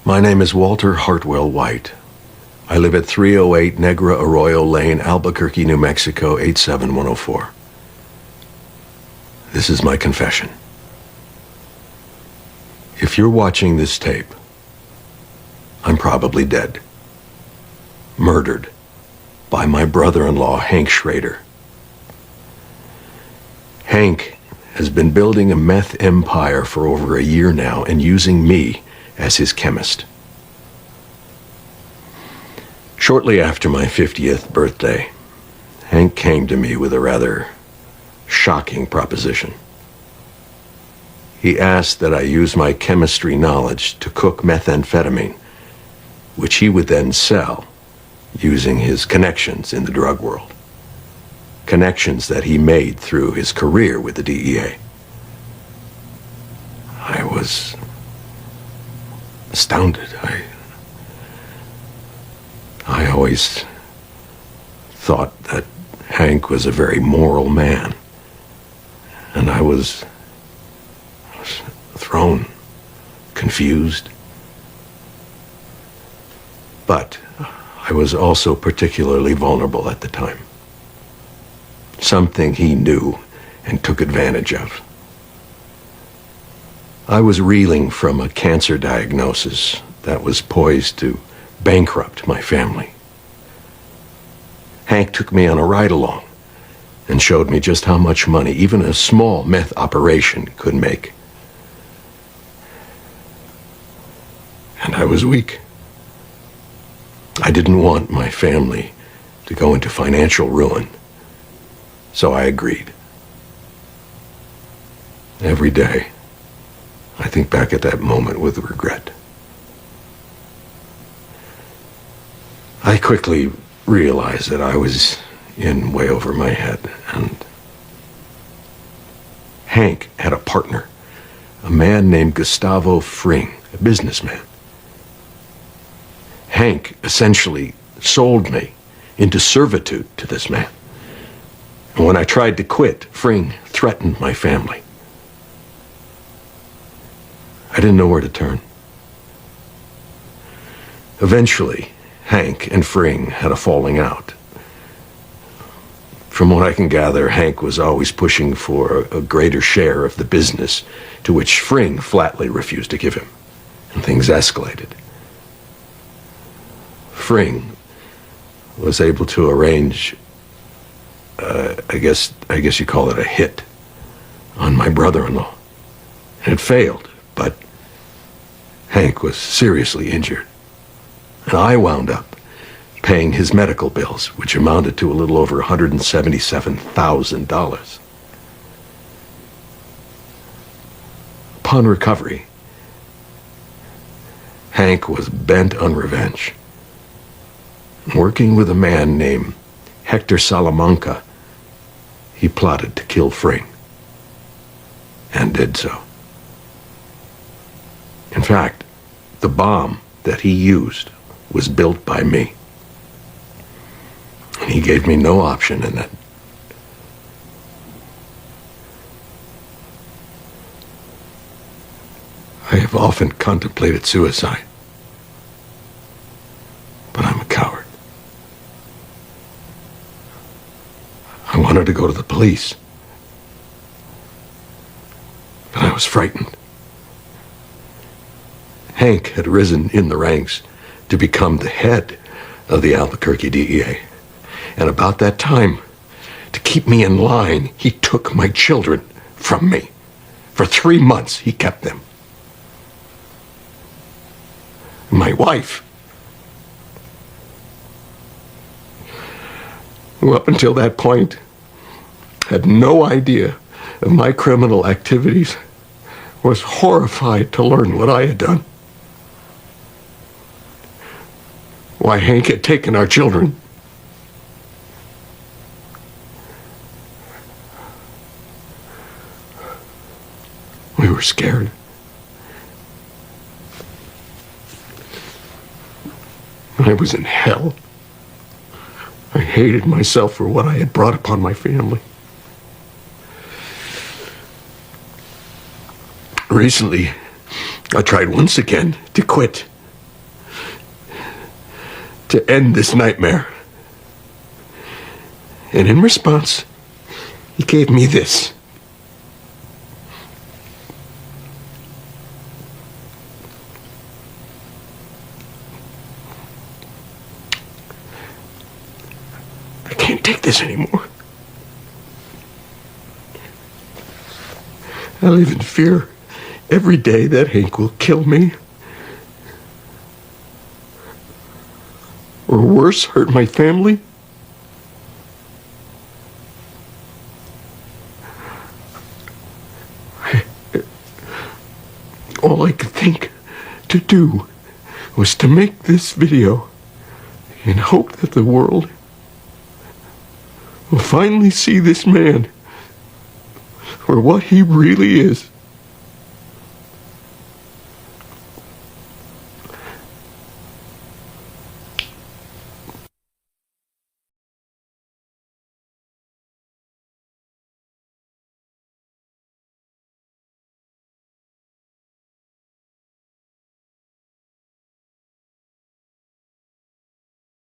My name is Walter Hartwell White. I live at 308 Negra Arroyo Lane, Albuquerque, New Mexico, 87104. This is my confession. If you're watching this tape, I'm probably dead. Murdered by my brother-in-law, Hank Schrader. Hank has been building a meth empire for over a year now and using me as his chemist. Shortly after my 50th birthday, Hank came to me with a rather shocking proposition. He asked that I use my chemistry knowledge to cook methamphetamine, which he would then sell using his connections in the drug world. Connections that he made through his career with the DEA. I was astounded. I always thought that Hank was a very moral man, and I was thrown, confused. But I was also particularly vulnerable at the time. Something he knew and took advantage of. I was reeling from a cancer diagnosis that was poised to bankrupt my family. Hank took me on a ride-along and showed me just how much money even a small meth operation could make. And I was weak. I didn't want my family to go into financial ruin, so I agreed. Every day, I think back at that moment with regret. I quickly realized that I was in way over my head, and Hank had a partner, a man named Gustavo Fring, a businessman. Hank essentially sold me into servitude to this man. And when I tried to quit, Fring threatened my family. I didn't know where to turn. Eventually, Hank and Fring had a falling out. From what I can gather, Hank was always pushing for a greater share of the business, to which Fring flatly refused to give him, and things escalated. Fring was able to arrange, I guess you call it a hit, on my brother-in-law. And it failed, but Hank was seriously injured. And I wound up paying his medical bills, which amounted to a little over $177,000. Upon recovery, Hank was bent on revenge. Working with a man named Hector Salamanca, he plotted to kill Fring, and did so. In fact, the bomb that he used was built by me. And he gave me no option in that. I have often contemplated suicide, but I'm a coward. I wanted to go to the police, but I was frightened. Hank had risen in the ranks to become the head of the Albuquerque DEA. And about that time, to keep me in line, he took my children from me. For 3 months, he kept them. My wife, who up until that point had no idea of my criminal activities, was horrified to learn what I had done. Why Hank had taken our children. We were scared. I was in hell. I hated myself for what I had brought upon my family. Recently, I tried once again to quit, to end this nightmare. And in response, he gave me this. I can't take this anymore. I live in fear every day that Hank will kill me. Or worse, hurt my family. All I could think to do was to make this video and hope that the world will finally see this man for what he really is.